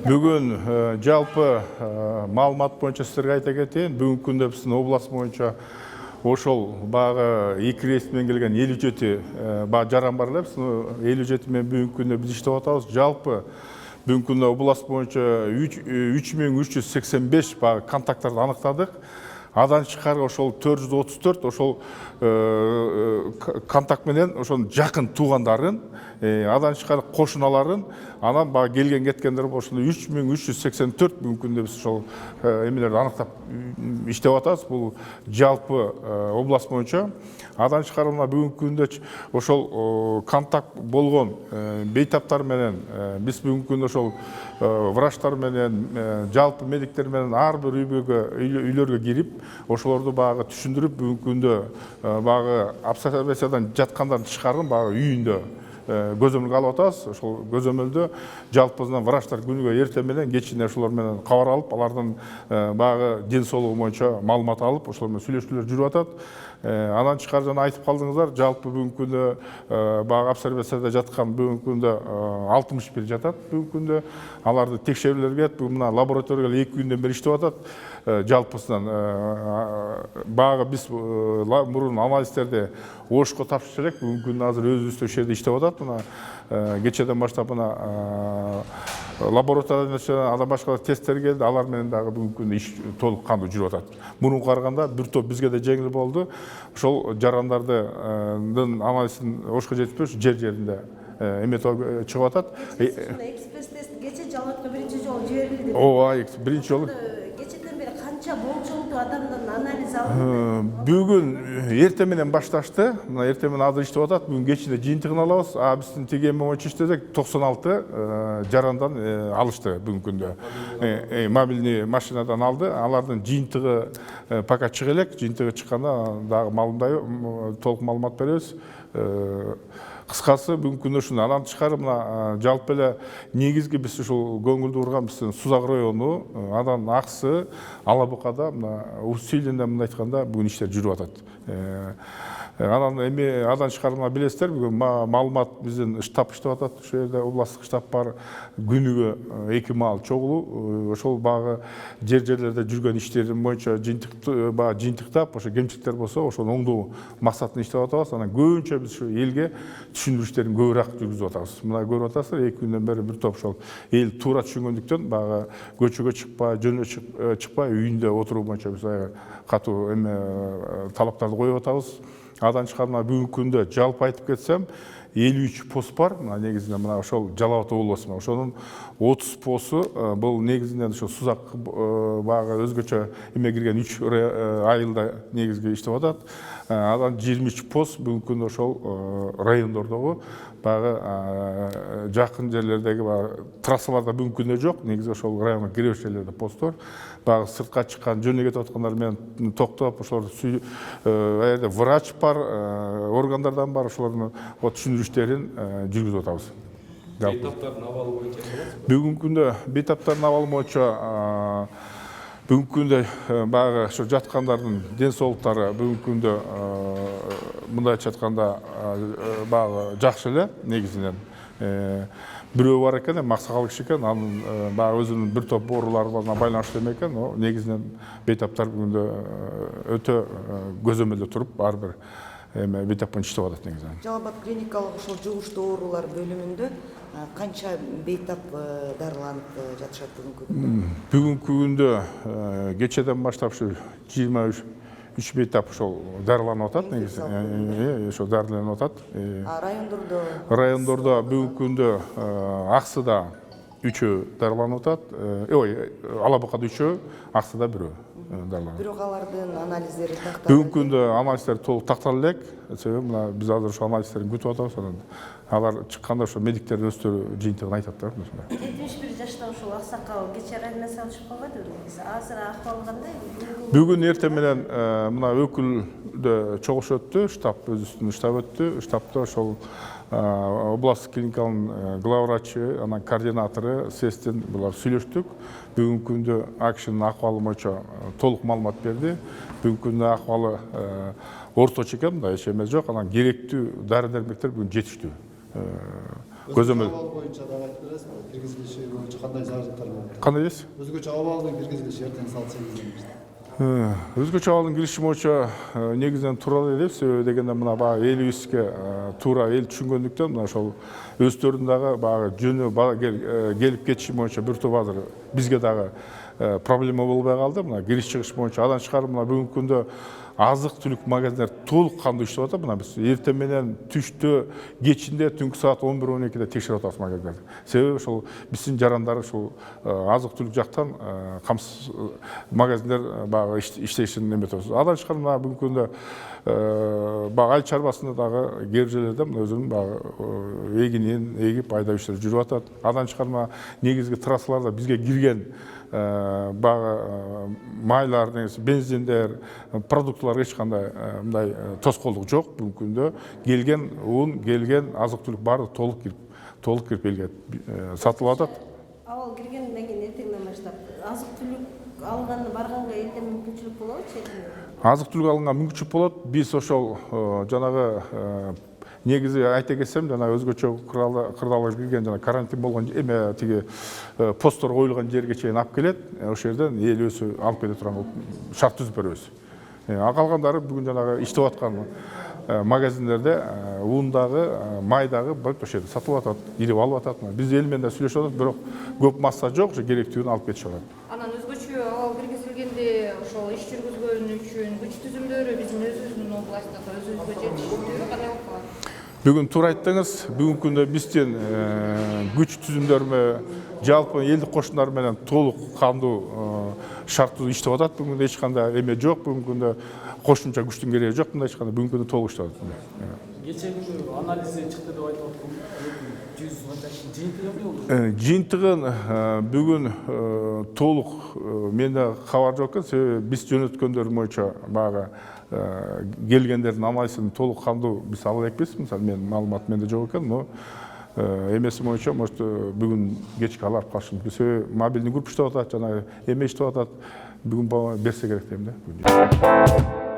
Бүгін жалпы маалымат бойынша сіздерге айта кетейін. Бүгінгі күнде біздің облыс бойынша ошол бағы 2 рейсмен келген 57 жаран бар эле. Биздин 57 мен бүгүнкү күндө биз иштеп атабыз. Жалпы бүгүнкү күндө облыс боюнча 3385 бағы контакттарды аныктадык. Адан чыкары ошол 434 ошол контакт менен ошол жакын туугандарын, адан чыкары кошуналарын, анан бага келген кеткендер ошондо 3384 бүгүнкү күндө биз ошол эмелерди аныктап иштеп атабыз. Бул жалпы облус боюнча. Адан чыкары мына бүгүнкү күндө ошол контакт болгон бейтаптар менен биз бүгүнкү күндө ошол врачтар менен, жалпы медиктер менен ар бир үйлөргө кирип, ошолорду багы түшүндүрүп, бүгүнкү күндө багы обсервациядан жаткандарды чыгарып, багы үйүндө көзөмөлгө алып атабыз. Ошол көзөмөлдө жалпысынан врачтар күнүгө эртең менен, кечинде ошолор менен кабар алып, алардын багы ден соолугу боюнча маалымат алып, ошолор менен сүйлөшүүлөр жүрүп атат. Анан чыкар жана айтып калдыңыздар, жалпы бүгүнкү күндө багы обсервацияда жаткан бүгүнкү күндө 61 жатат. Бүгүнкү күндө аларды текшерүүлөргө кетип, мына лабораторияга 2 күндөн бери иштеп атат. Жалпысынан багы биз мурун анализдерди ОШко тапшырчу элек, бүгүнкү күндө азыр өзүбүздө ошол жерде иштеп атат. Мына кечеден баштап мына лабораторияда андан башка тесттер келди, алар менен дагы бүгүнкү күндө иш толук кандуу жүрүп атат. Мурунга караганда бир топ бизге да жеңил болду. Ошол жарандардын анализин ошко жетпей, жер жеринде эметип чыгып атат. Экспресс тест кече жалгатка биринчи жолу жиберилди. Ооба, биринчи жолу. Кечеден бери канча болжолдуу адамдан анализ алынды? Бүгүн эртең менен башташты. Мына эртең менен азыр иштеп атат. Бүгүн кечинде жыйынтыгын алабыз. Биздин тиги эме боюнча иштесек 96 жарандан алышты бүгүнкү күндө. Мобильный машинадан алды. Алардын жыйынтыгы пока чыга элек. Жыйынтыгы чыкканда дагы толук маалымат беребиз. Кыскасы бүгүнкү күндө ушундай. Анан тышкары мына жалпы эле негизги биз ушул көңүлдү бурган биздин Сузак району, анан Аксы, Алабукада, мына усиленно мындай айтканда бүгүн иштер жүрүп атат. Анан эми адан тышкары мына билесиздер, бүгүн маалымат биздин штаб иштеп атат. Ошол жерде областтык штаб бар. Күнүгө 2 маал чогулуу, ошол багы жерлерде жүргөн иштердин боюнча жыйынтыктап, ошо кемчиликтер болсо, ошону оңдоо максатында иштеп атабыз. Анан көбүнчө биз ушу элге түшүндүрүү иштерин көбүрөөк жүргүзүп атабыз. Мына көрүп атасыздар, 2 күндөн бери бир топ ошол эл туура түшүнгөндүктөн багы көчөгө чыкпай, жөнүнө чыкпай, үйүндө отуруу боюнча биз катуу эме талаптарды коюп атабыз. Адан чыккан бүгүнкү күндө жалпы айтып кетсем, 53 пост бар. Негизинен мына ошол Жалал Абад облусунда. Ошонун 30 посту бул негизинен ошо Сузак багы өзгөчө эме кирген 3 айылда негизги иштеп атат. Адан 23 пост бүгүнкү күндө ошол райондордогу багы жакын жерлердеги трассаларда бүгүнкү күндө жок. Негизи ошол районго кире берчү жерлерде посттор. Багы сыртка чыккан, жөнүнө кетип аткандар менен токтоп, ошолор аерде врач бар, органдардан бар, ошолордун түшүндүрүү иштерин жүргүзүп атабыз. Бейтаптардын абалы боюнча бүгүнкү күндө бейтаптардын абалы боюнча бүгүнкү күндө багы ошо жаткандардын ден соолуктары бүгүнкү күндө мындай айтканда багы жакшы эле негизинен. Бирөө бар экен, максакал киши экен, анын багы өзүнүн бир топ оорулары менен байланыштуу эме экен. Негизинен бейтаптар бүгүндө өтө көзөмөлдө туруп, ар бир эме бейтап боюнча иштеп атат негизинен. Жалал Абад клиникалык ошол жугуштуу оорулар бөлүмүндө канча бейтап дарыланып жатышат бүгүнкү күндө? Бүгүнкү күндө кечеден баштап ушу 23 бейтап ошол дарыланып атат негизи. Ошо дарыланып атат. Райондордо бүгүнкү күндө Аксыда 3 дарыланып атат. Алабукада 3, Аксыда 1 дарыланат. Бирок алардын анализдери такталды. Бүгүнкү күндө анализдер толук тактала элек. Себеби мына биз азыр ошо анализдерин күтүп атабыз. Анан алар чыкканда ошо медиктер өздөрү жыйынтыгын айтат да. 71 жашта ошол аксакал кече реанимация алышып калбадыбы? Азыр акыбалы кандай? Бүгүн эртең менен мына өкүлдө чогуш өттү, штаб өзүнүн штаб өттү. Штабта ошол областтык клиниканын главврачы, анан координатору, СЭСтин булар сүйлөштүк. Бүгүнкү күндө акшынын акыбалы боюнча толук маалымат берди. Бүгүнкү күндө акыбалы орточо экен, мындай эч эме жок. Анан керектүү дары-дармектер бүгүн жетиштүү. көзөмөл. Абал боюнча да айтып бересизби? Киргизилиши боюнча кандай зарылдыктар бар? Кандай дейсиз? Өзгөчө абалдын киргизилиши эртең саат 8-ден. Өзгөчө абалдын кириши боюнча негизинен туура эле деп, себеби дегенде мына баягы элибизге туура эл түшүнгөндүктөн мына ошол өздөрүнүн дагы баягы жөнү келип кетиши боюнча бир топ азыр бизге дагы проблема болбой калды. Мына кириш чыгыш боюнча андан тышкары мына бүгүнкү күндө азык-түлүк магазиндер толук кандуу иштеп атат. Мына биз эртең менен түштө, кечинде, түнкү саат 11-12-де текшерип атабыз магазиндерди. Себеби ошол биздин жарандар ушул азык-түлүк жактан камсыз магазиндер баягы иштешин эметебиз. Андан тышкары мына бүгүнкү күндө баягы айыл чарбасында дагы кээ бир жерлерде мына өзүнүн баягы эгинин эгип айдап иштер жүрүп атат. Андан тышкары мына негизги трассаларда бизге кирген баягы майлар, бензиндер, продуктыларга эч кандай мындай тоскоолдук жок. Бүгүнкү күндө келген ун, келген азык-түлүк баары толук кирип элге сатылып атат. Авал киргенден кийин эртеңден баштап азык-түлүк алганды барганга элде мүмкүнчүлүк болобу? Азык-түлүк алганга мүмкүнчүлүк болот. Биз ошол жанагы негизи айта кетсем, жана өзгөчө кырдаалга кирген жана карантин болгон эме тиги посттор коюлган жерге чейин алып келет. Ошол жерден эл өзү алып келе турган шарт түзүп беребиз. Калгандары бүгүн жанагы иштеп аткан магазиндерде ундагы, майдагы болуп ошол жерде сатылып атат, ирип алып атат. Биз эл менен да сүйлөшүп атат, бирок көп масса жок, ошо керектүүнү алып кетишип атат. Анан өзгөчө абал киргизилгенде ошол иш жүргүзгөн үчүн күч түзүмдөрү биздин өзүбүздүн областта өзүбүзгө жетиштүү кандай болуп калат? Бүгүн туура айттыңыз. Бүгүнкү күндө биздин күч түзүмдөрү жалпы элдик кошундар менен толук кандуу шарттуу иштеп атат. Бүгүн күндө эч кандай эме жок. Бүгүнкү күндө кошумча күчтүн кереги жок. Мындай эч кандай бүгүнкү күндө толук иштеп атат. Кечээ күнү анализи чыкты деп айтып атам. 100 канча жыйынтыгы эмне болду? Жыйынтыгын бүгүн толук менде кабар жок экен. Себеби биз жөнөткөндөр боюнча баягы келгендердин анализин толук кандуу биз ала элекпиз. Мисалы менин маалыматым менде жок экен, но эмеси боюнча может бүгүн кечке алып калышы мүмкүн. Себеби мобилдик групп иштеп атат, жана эме иштеп атат. Бүгүн берсе керек дейм да.